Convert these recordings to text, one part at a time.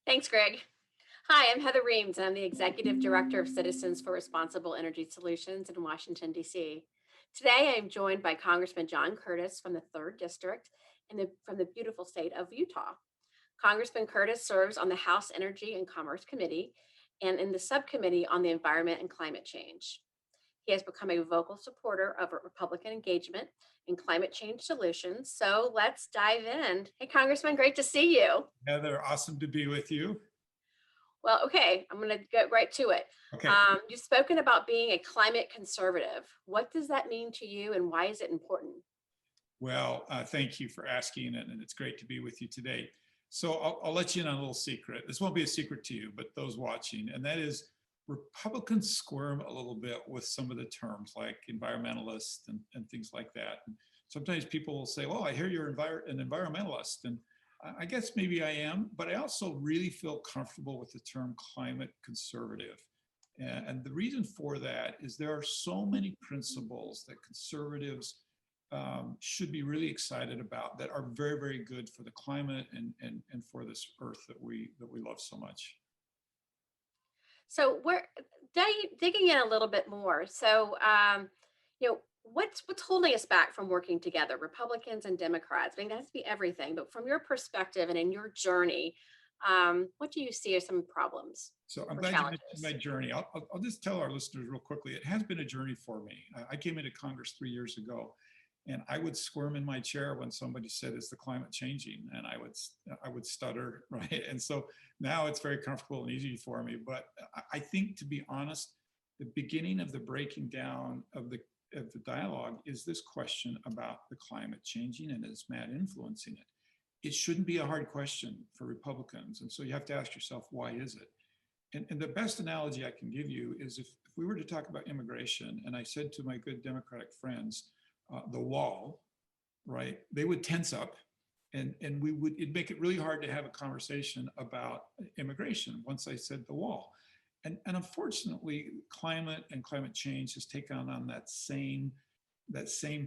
Thanks, Greg. Hi, I'm Heather Reams, and I'm the Executive Director of Citizens for Responsible Energy Solutions in Washington, D.C. Today, I am joined by Congressman John Curtis from the 3rd District from the beautiful state of Utah. Congressman Curtis serves on the House Energy and Commerce Committee and in the subcommittee on the Environment and Climate Change. He has become a vocal supporter of Republican engagement in climate change solutions. So let's dive in. Hey, Congressman, great to see you. Heather, awesome to be with you. Well, okay, I'm going to get right to it. Okay. You've spoken about being a climate conservative. What does that mean to you, and why is it important? Well, thank you for asking, and it's great to be with you today. So I'll let you in on a little secret. This won't be a secret to you, but those watching, and that is Republicans squirm a little bit with some of the terms like environmentalist and things like that. And sometimes people will say, well, I hear you're an environmentalist. And I guess maybe I am, but I also really feel comfortable with the term climate conservative. And the reason for that is there are so many principles that conservatives should be really excited about that are very, very good for the climate and for this earth that we love so much. So we're digging in a little bit more. So, what's holding us back from working together, Republicans and Democrats? I mean, that has to be everything. But from your perspective and in your journey, what do you see as some problems So I'm or glad you mentioned challenges? my journey. I'll just tell our listeners real quickly, it has been a journey for me. I came into Congress 3 years ago, and I would squirm in my chair when somebody said, is the climate changing? And I would stutter, right? And so now it's very comfortable and easy for me. But I think, to be honest, the beginning of the breaking down of the dialogue is this question about the climate changing and is Matt influencing it? It shouldn't be a hard question for Republicans. And so you have to ask yourself, why is it? And the best analogy I can give you is if we were to talk about immigration, and I said to my good Democratic friends, the wall, right? They would tense up, and it'd make it really hard to have a conversation about immigration once I said the wall. And unfortunately, climate and climate change has taken on that same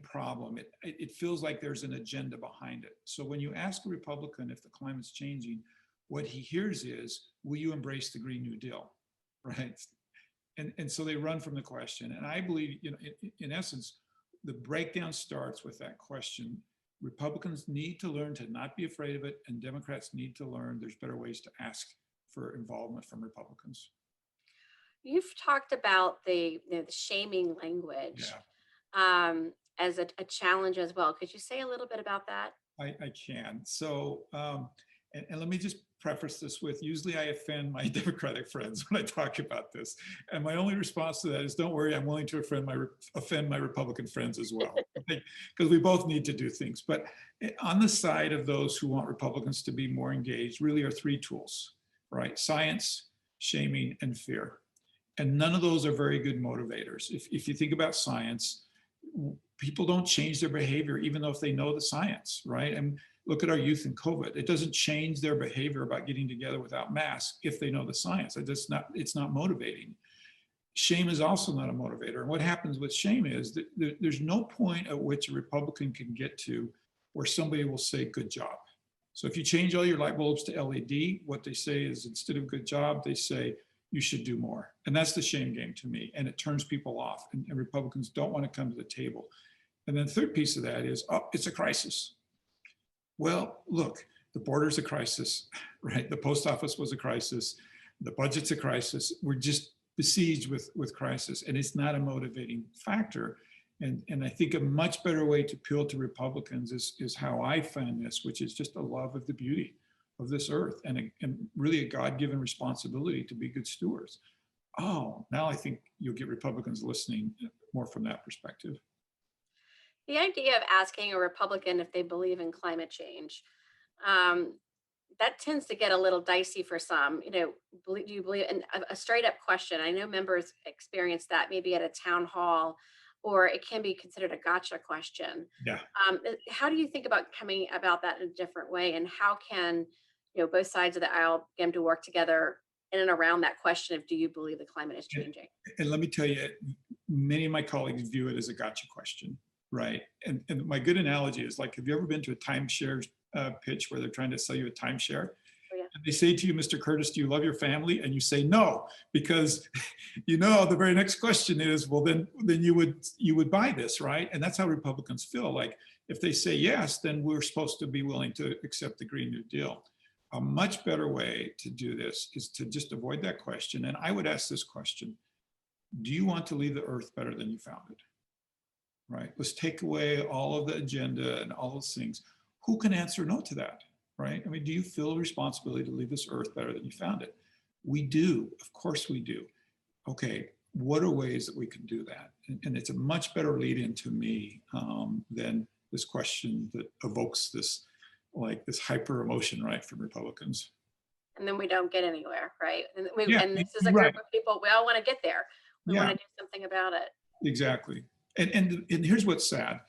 problem. It feels like there's an agenda behind it. So when you ask a Republican if the climate's changing, what he hears is, will you embrace the Green New Deal, right? And so they run from the question. And I believe, in essence, the breakdown starts with that question. Republicans need to learn to not be afraid of it, and Democrats need to learn there's better ways to ask for involvement from Republicans. You've talked about the shaming language Yeah, as a challenge as well. Could you say a little bit about that? I can. So, and let me just preface this with, usually I offend my Democratic friends when I talk about this. And my only response to that is, don't worry, I'm willing to offend my Republican friends as well, because we both need to do things. But on the side of those who want Republicans to be more engaged, really are 3 tools, right? Science, shaming, and fear. And none of those are very good motivators. If you think about science, people don't change their behavior even though if they know the science, right? And look at our youth in COVID. It doesn't change their behavior about getting together without masks if they know the science. It's not motivating. Shame is also not a motivator. And what happens with shame is that there's no point at which a Republican can get to where somebody will say, good job. So if you change all your light bulbs to LED, what they say is, instead of good job, they say, you should do more. And that's the shame game to me. And it turns people off. And Republicans don't want to come to the table. And then the third piece of that is, oh, it's a crisis. Well, look, the border's a crisis, right? The post office was a crisis. The budget's a crisis. We're just besieged with crisis. And it's not a motivating factor. And I think a much better way to appeal to Republicans is how I find this, which is just a love of the beauty of this earth and really a God-given responsibility to be good stewards. Oh, now I think you'll get Republicans listening more from that perspective. The idea of asking a Republican if they believe in climate change, um, that tends to get a little dicey for some. Do you believe in a straight up question? I know members experience that maybe at a town hall, or it can be considered a gotcha question. Yeah. How do you think about coming about that in a different way? And how can, both sides of the aisle begin to work together in and around that question of, do you believe the climate is changing? And let me tell you, many of my colleagues view it as a gotcha question, right? And my good analogy is, like, have you ever been to a timeshare pitch where they're trying to sell you a timeshare? Oh, yeah. they say to you, Mr. Curtis, do you love your family? And you say no, because you know the very next question is, well, then you would buy this, right? And that's how Republicans feel. Like if they say yes, then we're supposed to be willing to accept the Green New Deal. A much better way to do this is to just avoid that question. And I would ask this question: do you want to leave the earth better than you found it? Right? Let's take away all of the agenda and all those things. Who can answer no to that? Right? I mean, do you feel a responsibility to leave this earth better than you found it? We do. Of course we do. Okay, what are ways that we can do that? And it's a much better lead in to me than this question that evokes this, like this hyper emotion, right, from Republicans. And then we don't get anywhere, right? Yeah, And this is a right. group of people, we all want to get there. We want Yeah, to do something about it. exactly. And here's what's sad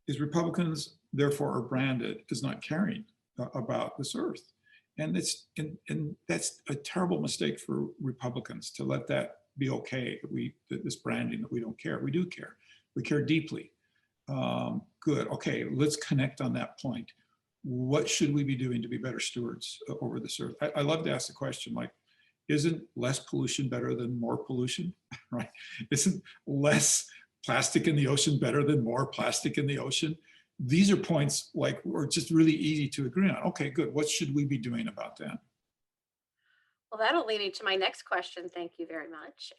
is Republicans therefore are branded as not caring about this earth. And that's a terrible mistake for Republicans to let that be okay. This branding that we don't care. We do care. We care deeply. Good. Okay, let's connect on that point. What should we be doing to be better stewards over this earth? I love to ask the question, like, isn't less pollution better than more pollution? Right? Isn't less plastic in the ocean better than more plastic in the ocean? These are points like are just really easy to agree on. Okay, good. What should we be doing about that? Well, that'll lead me to my next question. Thank you very much.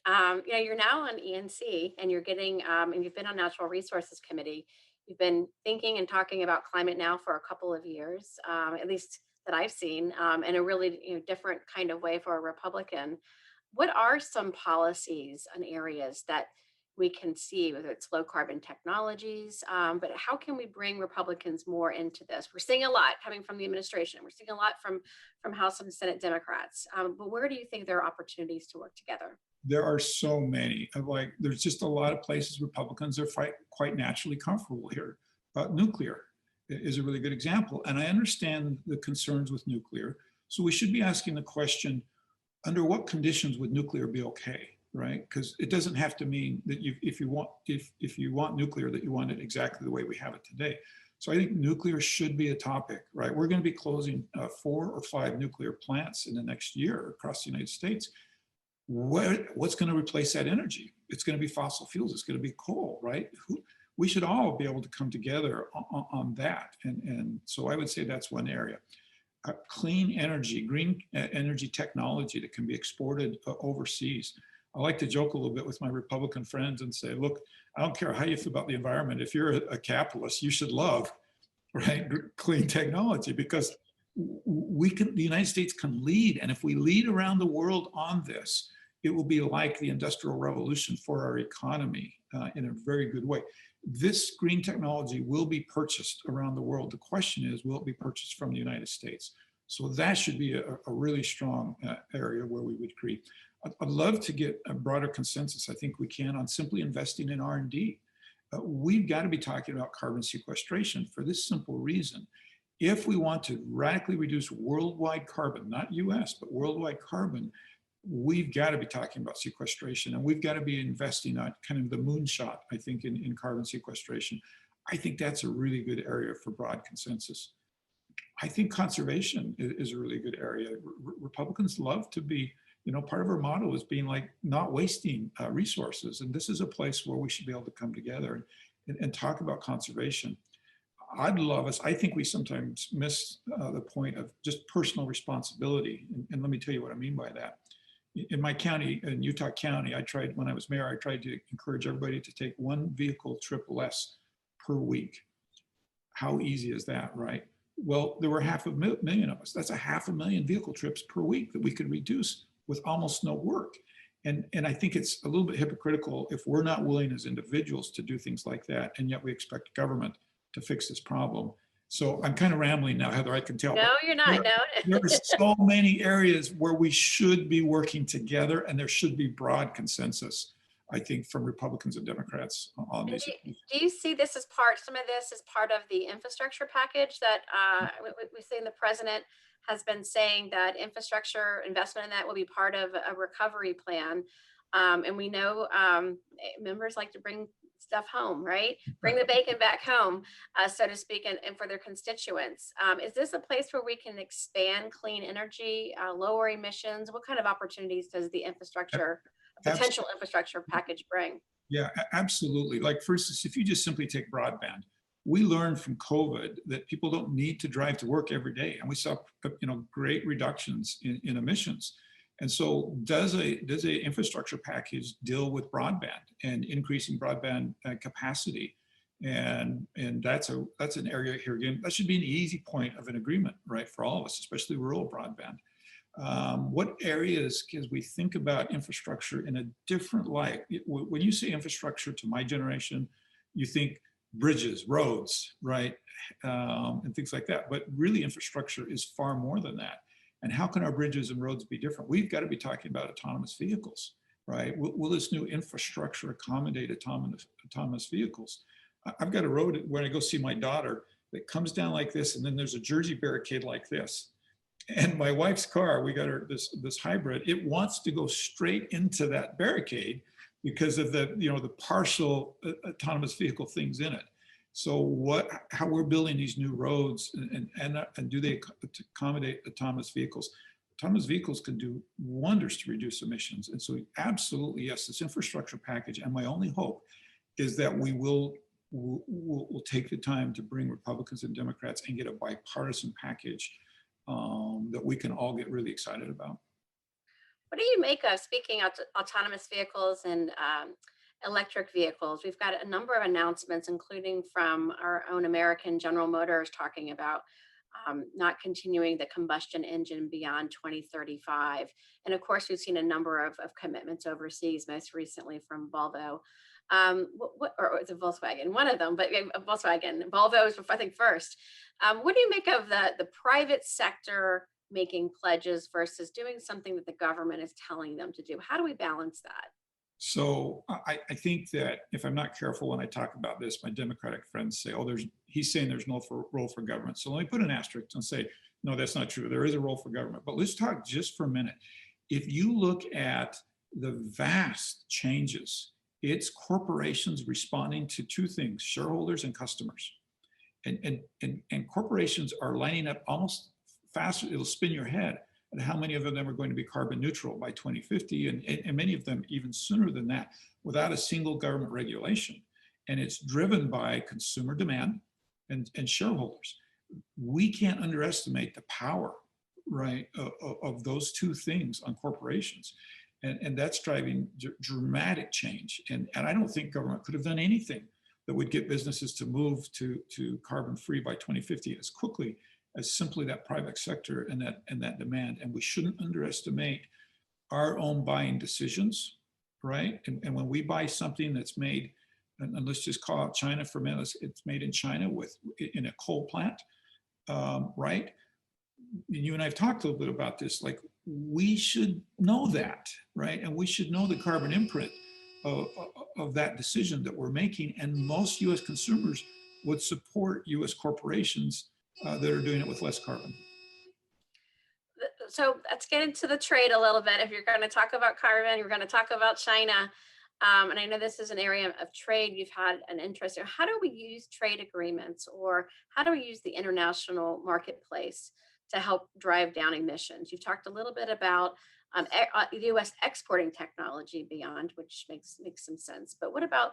You're now on ENC and you're getting, and you've been on Natural Resources Committee. You've been thinking and talking about climate now for a couple of years, at least that I've seen, in a really different kind of way for a Republican. What are some policies and areas that we can see, whether it's low carbon technologies, but how can we bring Republicans more into this? We're seeing a lot coming from the administration. We're seeing a lot from House and Senate Democrats. But where do you think there are opportunities to work together? There are so many. Like, there's just a lot of places Republicans are quite naturally comfortable here. Nuclear is a really good example. And I understand the concerns with nuclear. So we should be asking the question, under what conditions would nuclear be okay? Right? Because it doesn't have to mean that if you want nuclear, that you want it exactly the way we have it today. So I think nuclear should be a topic, right? We're going to be closing 4 or 5 nuclear plants in the next year across the United States. What's going to replace that energy? It's going to be fossil fuels. It's going to be coal, right? We should all be able to come together on that. And so I would say that's one area. Clean energy, green energy technology that can be exported overseas. I like to joke a little bit with my Republican friends and say, look, I don't care how you feel about the environment. If you're a capitalist, you should love, right, clean technology, because the United States can lead. And if we lead around the world on this, it will be like the Industrial Revolution for our economy in a very good way. This green technology will be purchased around the world. The question is, will it be purchased from the United States? So that should be a really strong area where we would agree. I'd love to get a broader consensus. I think we can on simply investing in R&D. We've got to be talking about carbon sequestration for this simple reason. If we want to radically reduce worldwide carbon, not US, but worldwide carbon, we've got to be talking about sequestration, and we've got to be investing on kind of the moonshot, I think, in carbon sequestration. I think that's a really good area for broad consensus. I think conservation is a really good area. Republicans love to be, part of our motto is being like not wasting resources. And this is a place where we should be able to come together and talk about conservation. I'd love us. I think we sometimes miss the point of just personal responsibility. And let me tell you what I mean by that. In my county, in Utah County, when I was mayor, I tried to encourage everybody to take 1 vehicle trip less per week. How easy is that, right? Well, there were 500,000 of us. That's 500,000 vehicle trips per week that we could reduce with almost no work. And I think it's a little bit hypocritical if we're not willing as individuals to do things like that, and yet we expect government to fix this problem. So I'm kind of rambling now, Heather, I can tell. No, you're not. No. There are so many areas where we should be working together, and there should be broad consensus, I think, from Republicans and Democrats on these issues. Do you see this as some of this as part of the infrastructure package that we've seen the president has been saying that infrastructure investment in that will be part of a recovery plan? And we know members like to bring stuff home, right? Bring the bacon back home, so to speak, and for their constituents. Is this a place where we can expand clean energy, lower emissions? What kind of opportunities does the infrastructure, Abs- potential infrastructure package bring? Yeah, absolutely. Like for instance, if you just simply take broadband, we learned from COVID that people don't need to drive to work every day, and we saw great reductions in emissions. And so, does a infrastructure package deal with broadband and increasing broadband capacity? And that's an area here again that should be an easy point of an agreement, right, for all of us, especially rural broadband. What areas can we think about infrastructure in a different light? When you say infrastructure to my generation, you think bridges, roads, right? And things like that. But really infrastructure is far more than that. And how can our bridges and roads be different? We've got to be talking about autonomous vehicles, right? Will this new infrastructure accommodate autonomous vehicles? I've got a road when I go see my daughter that comes down like this, and then there's a Jersey barricade like this. And my wife's car, we got her this hybrid. It wants to go straight into that barricade because of the partial autonomous vehicle things in it. So how we're building these new roads and do they accommodate autonomous vehicles? Autonomous vehicles can do wonders to reduce emissions. And so absolutely yes, this infrastructure package. And my only hope is that we'll take the time to bring Republicans and Democrats and get a bipartisan package that we can all get really excited about. What do you make of, speaking of autonomous vehicles and electric vehicles? We've got a number of announcements, including from our own American General Motors, talking about not continuing the combustion engine beyond 2035. And of course, we've seen a number of commitments overseas, most recently from Volvo. Or it's a Volkswagen, one of them, but Volkswagen, Volvo is, I think, first. What do you make of the private sector making pledges versus doing something that the government is telling them to do? How do we balance that? So I think that if I'm not careful when I talk about this, my Democratic friends say, oh, he's saying there's no role for government. So let me put an asterisk and say, no, that's not true. There is a role for government. But let's talk just for a minute. If you look at the vast changes, it's corporations responding to two things: shareholders and customers. And corporations are lining up almost faster. It'll spin your head at how many of them are going to be carbon neutral by 2050, and many of them even sooner than that, without a single government regulation. And it's driven by consumer demand and shareholders. We can't underestimate the power, right, of those two things on corporations. And that's driving dramatic change. And I don't think government could have done anything that would get businesses to move to carbon free by 2050 as quickly as simply that private sector and that demand. And we shouldn't underestimate our own buying decisions, right? And when we buy something that's made, and let's just call out China for a minute, it's made in China in a coal plant, right? And you and I have talked a little bit about this, like we should know that, right? And we should know the carbon imprint of that decision that we're making. And most US consumers would support US corporations that are doing it with less carbon. So let's get into the trade a little bit. If you're going to talk about carbon, you're going to talk about China. And I know this is an area of trade you've had an interest in. How do we use trade agreements, or how do we use the international marketplace to help drive down emissions? You've talked a little bit about U.S. exporting technology beyond, which makes some sense. But what about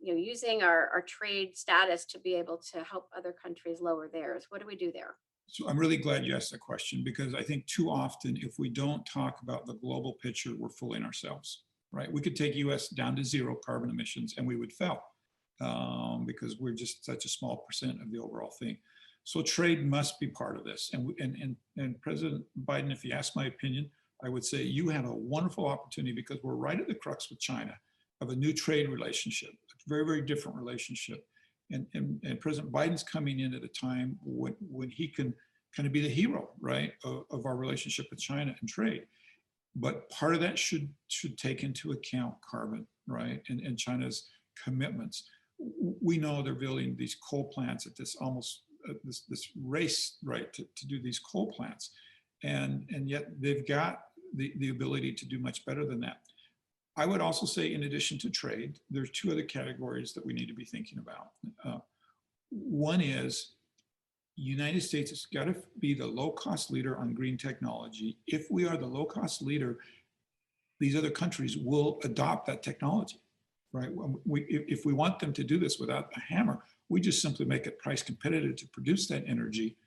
using our trade status to be able to help other countries lower theirs? What do we do there? So I'm really glad you asked that question, because I think too often, if we don't talk about the global picture, we're fooling ourselves, right? We could take US down to zero carbon emissions and we would fail because we're just such a small percent of the overall thing. So trade must be part of this. And President Biden, if you ask my opinion, I would say you have a wonderful opportunity, because we're right at the crux with China of a new trade relationship, a very, very different relationship. And President Biden's coming in at a time when he can kind of be the hero, right, of our relationship with China and trade. But part of that should take into account carbon, right, and China's commitments. We know they're building these coal plants at this almost this race, right, to do these coal plants, and yet they've got the ability to do much better than that. I would also say, in addition to trade, there's two other categories that we need to be thinking about. One is United States has got to be the low-cost leader on green technology. If we are the low-cost leader, these other countries will adopt that technology, right? If we want them to do this without a hammer, we just simply make it price competitive to produce that energy,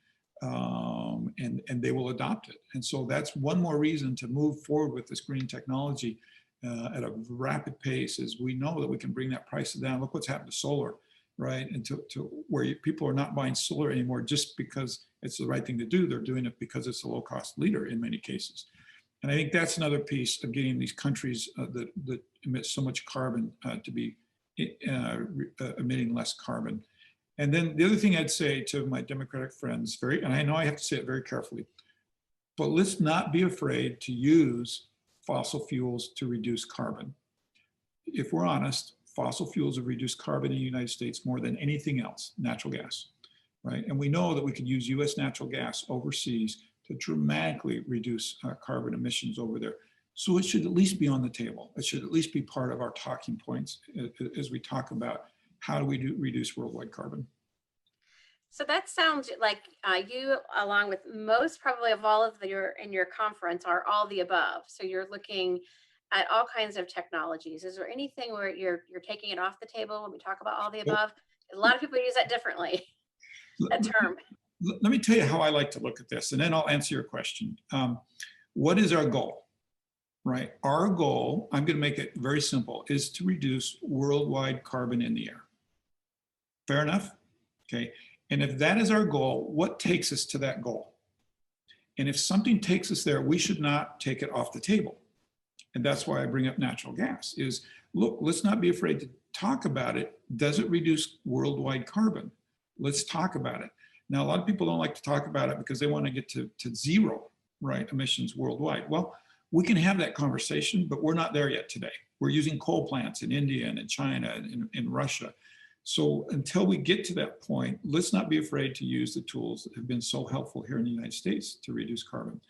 and they will adopt it. And so that's one more reason to move forward with this green technology at a rapid pace, is we know that we can bring that price down. Look what's happened to solar, right? And to where people are not buying solar anymore just because it's the right thing to do. They're doing it because it's a low-cost leader in many cases. And I think that's another piece of getting these countries that emit so much carbon to be emitting less carbon. And then the other thing I'd say to my Democratic friends, and I know I have to say it very carefully, but let's not be afraid to use fossil fuels to reduce carbon. If we're honest, fossil fuels have reduced carbon in the United States more than anything else, natural gas, right? And we know that we could use US natural gas overseas to dramatically reduce carbon emissions over there. So it should at least be on the table. It should at least be part of our talking points as we talk about how do we reduce worldwide carbon. So that sounds like you, along with most probably of all of in your conference, are all the above. So you're looking at all kinds of technologies. Is there anything where you're taking it off the table when we talk about all the above? A lot of people use that differently, that term. Let me tell you how I like to look at this, and then I'll answer your question. What is our goal, right? Our goal, I'm going to make it very simple, is to reduce worldwide carbon in the air. Fair enough? Okay. And if that is our goal, what takes us to that goal? And if something takes us there, we should not take it off the table. And that's why I bring up natural gas is, look, let's not be afraid to talk about it. Does it reduce worldwide carbon? Let's talk about it. Now, a lot of people don't like to talk about it because they want to get to zero, right, emissions worldwide. Well, we can have that conversation, but we're not there yet today. We're using coal plants in India and in China and in Russia. So until we get to that point, let's not be afraid to use the tools that have been so helpful here in the United States to reduce carbon.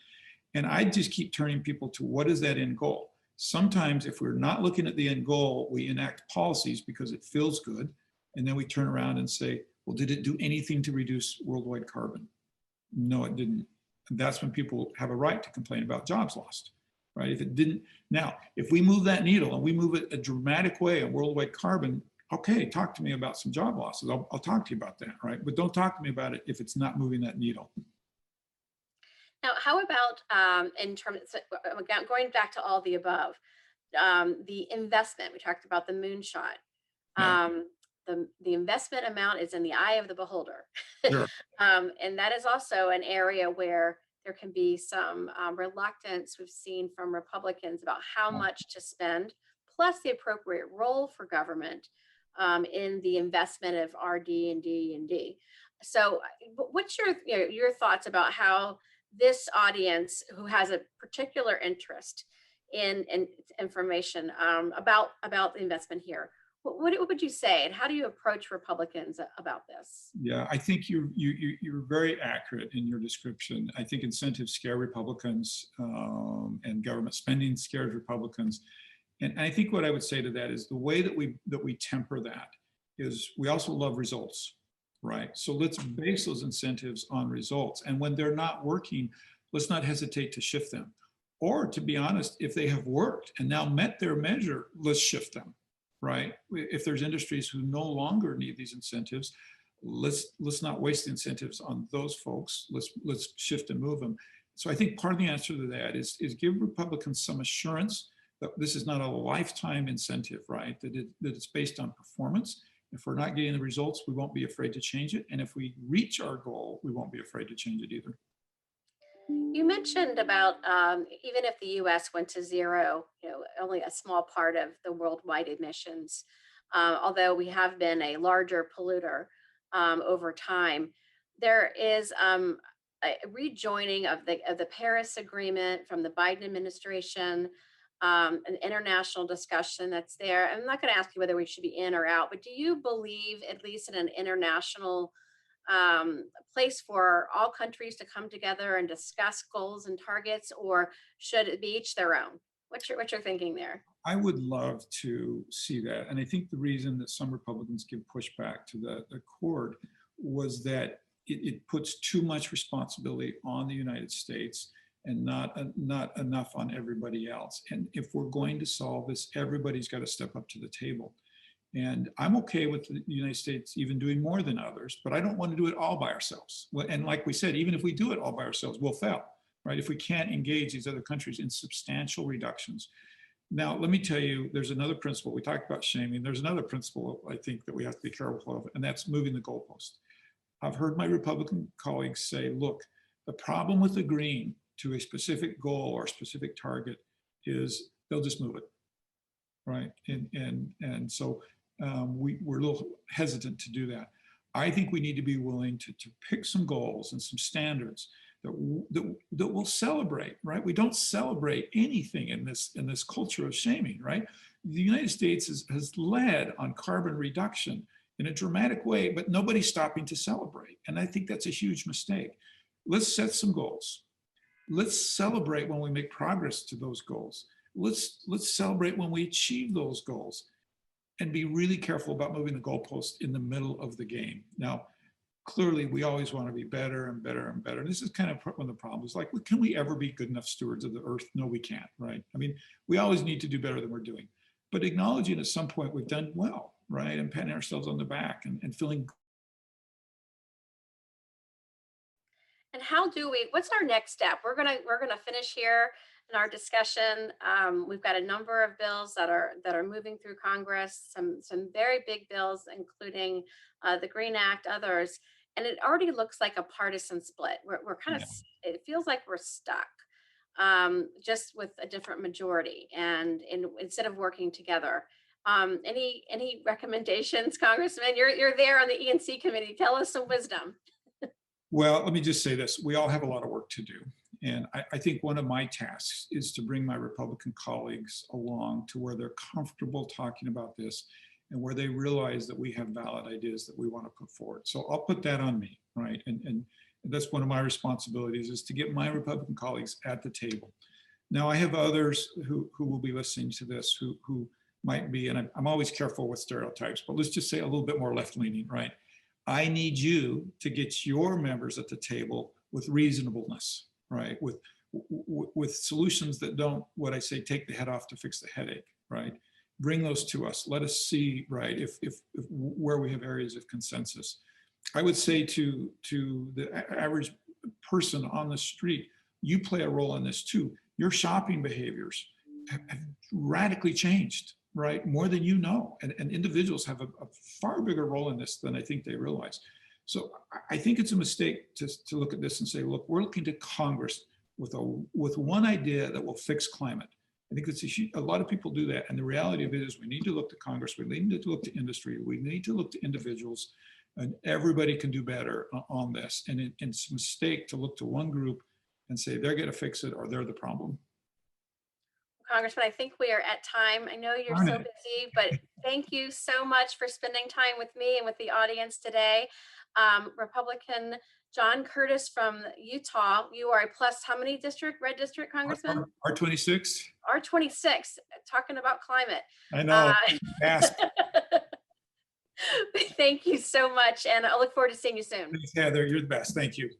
And I just keep turning people to what is that end goal? Sometimes if we're not looking at the end goal, we enact policies because it feels good. And then we turn around and say, well, did it do anything to reduce worldwide carbon? No, it didn't. And that's when people have a right to complain about jobs lost, right? If it didn't. Now, if we move that needle and we move it a dramatic way on worldwide carbon, okay, talk to me about some job losses. I'll talk to you about that, right? But don't talk to me about it if it's not moving that needle. Now, how about in terms of going back to all the above, the investment? We talked about the moonshot. Yeah. The investment amount is in the eye of the beholder. Sure. And that is also an area where there can be some reluctance we've seen from Republicans about how much to spend, plus the appropriate role for government in the investment of RD and D and D. So what's your thoughts about how this audience who has a particular interest in information about the investment here, what would you say, and how do you approach Republicans about this? Yeah, I think you're very accurate in your description. I think incentives scare Republicans, and government spending scares Republicans. And I think what I would say to that is the way that we temper that is we also love results, right? So let's base those incentives on results. And when they're not working, let's not hesitate to shift them. Or to be honest, if they have worked and now met their measure, let's shift them, right? If there's industries who no longer need these incentives, let's not waste the incentives on those folks. Let's shift and move them. So I think part of the answer to that is give Republicans some assurance that this is not a lifetime incentive, right? That it's based on performance. If we're not getting the results, we won't be afraid to change it. And if we reach our goal, we won't be afraid to change it either. You mentioned about even if the U.S. went to zero, only a small part of the worldwide emissions, although we have been a larger polluter over time. There is a rejoining of the Paris Agreement from the Biden administration, an international discussion that's there. I'm not going to ask you whether we should be in or out, but do you believe, at least in an international place for all countries to come together and discuss goals and targets, or should it be each their own? What's your thinking there? I would love to see that. And I think the reason that some Republicans give pushback to the accord was that it puts too much responsibility on the United States and not enough on everybody else. And if we're going to solve this, everybody's got to step up to the table. And I'm okay with the United States even doing more than others, but I don't want to do it all by ourselves. And like we said, even if we do it all by ourselves, we'll fail, right? If we can't engage these other countries in substantial reductions. Now, let me tell you, there's another principle. We talked about shaming. There's another principle I think that we have to be careful of, and that's moving the goalpost. I've heard my Republican colleagues say, look, the problem with agreeing to a specific goal or a specific target is they'll just move it, right? And so we're a little hesitant to do that. I think we need to be willing to pick some goals and some standards that we'll celebrate, right? We don't celebrate anything in this culture of shaming, right? The United States has led on carbon reduction in a dramatic way, but nobody's stopping to celebrate. And I think that's a huge mistake. Let's set some goals. Let's celebrate when we make progress to those goals. Let's celebrate when we achieve those goals and be really careful about moving the goalpost in the middle of the game. Now, clearly, we always want to be better and better and better. And this is kind of one of the problems. Like, can we ever be good enough stewards of the earth? No, we can't, right? I mean, we always need to do better than we're doing. But acknowledging at some point we've done well, right? And patting ourselves on the back and feeling. And how do we, what's our next step? We're gonna finish here in our discussion. We've got a number of bills that are moving through Congress, some very big bills, including the Green Act, others. And it already looks like a partisan split. We're kind of, it feels like we're stuck just with a different majority and instead of working together. Any recommendations, Congressman? You're there on the E&C committee. Tell us some wisdom. Well, let me just say this. We all have a lot of work to do. And I think one of my tasks is to bring my Republican colleagues along to where they're comfortable talking about this and where they realize that we have valid ideas that we want to put forward. So I'll put that on me, right? And that's one of my responsibilities, is to get my Republican colleagues at the table. Now, I have others who will be listening to this who might be, and I'm always careful with stereotypes, but let's just say a little bit more left-leaning, right? I need you to get your members at the table with reasonableness, right? With solutions that don't, what I say, take the head off to fix the headache, right? Bring those to us. Let us see, right, if where we have areas of consensus. I would say to the average person on the street, you play a role in this too. Your shopping behaviors have radically changed, right? More than you know. And individuals have a far bigger role in this than I think they realize. So I think it's a mistake to look at this and say, look, we're looking to Congress with one idea that will fix climate. I think that's a lot of people do that. And the reality of it is we need to look to Congress, we need to look to industry, we need to look to individuals, and everybody can do better on this. And it's a mistake to look to one group and say they're going to fix it or they're the problem. Congressman, I think we are at time. I know you're so busy, but thank you so much for spending time with me and with the audience today. Republican John Curtis from Utah, you are a plus how many district, red district, Congressman? R26. R26, talking about climate. I know, fast. Thank you so much, and I look forward to seeing you soon. Thanks, Heather, you're the best. Thank you.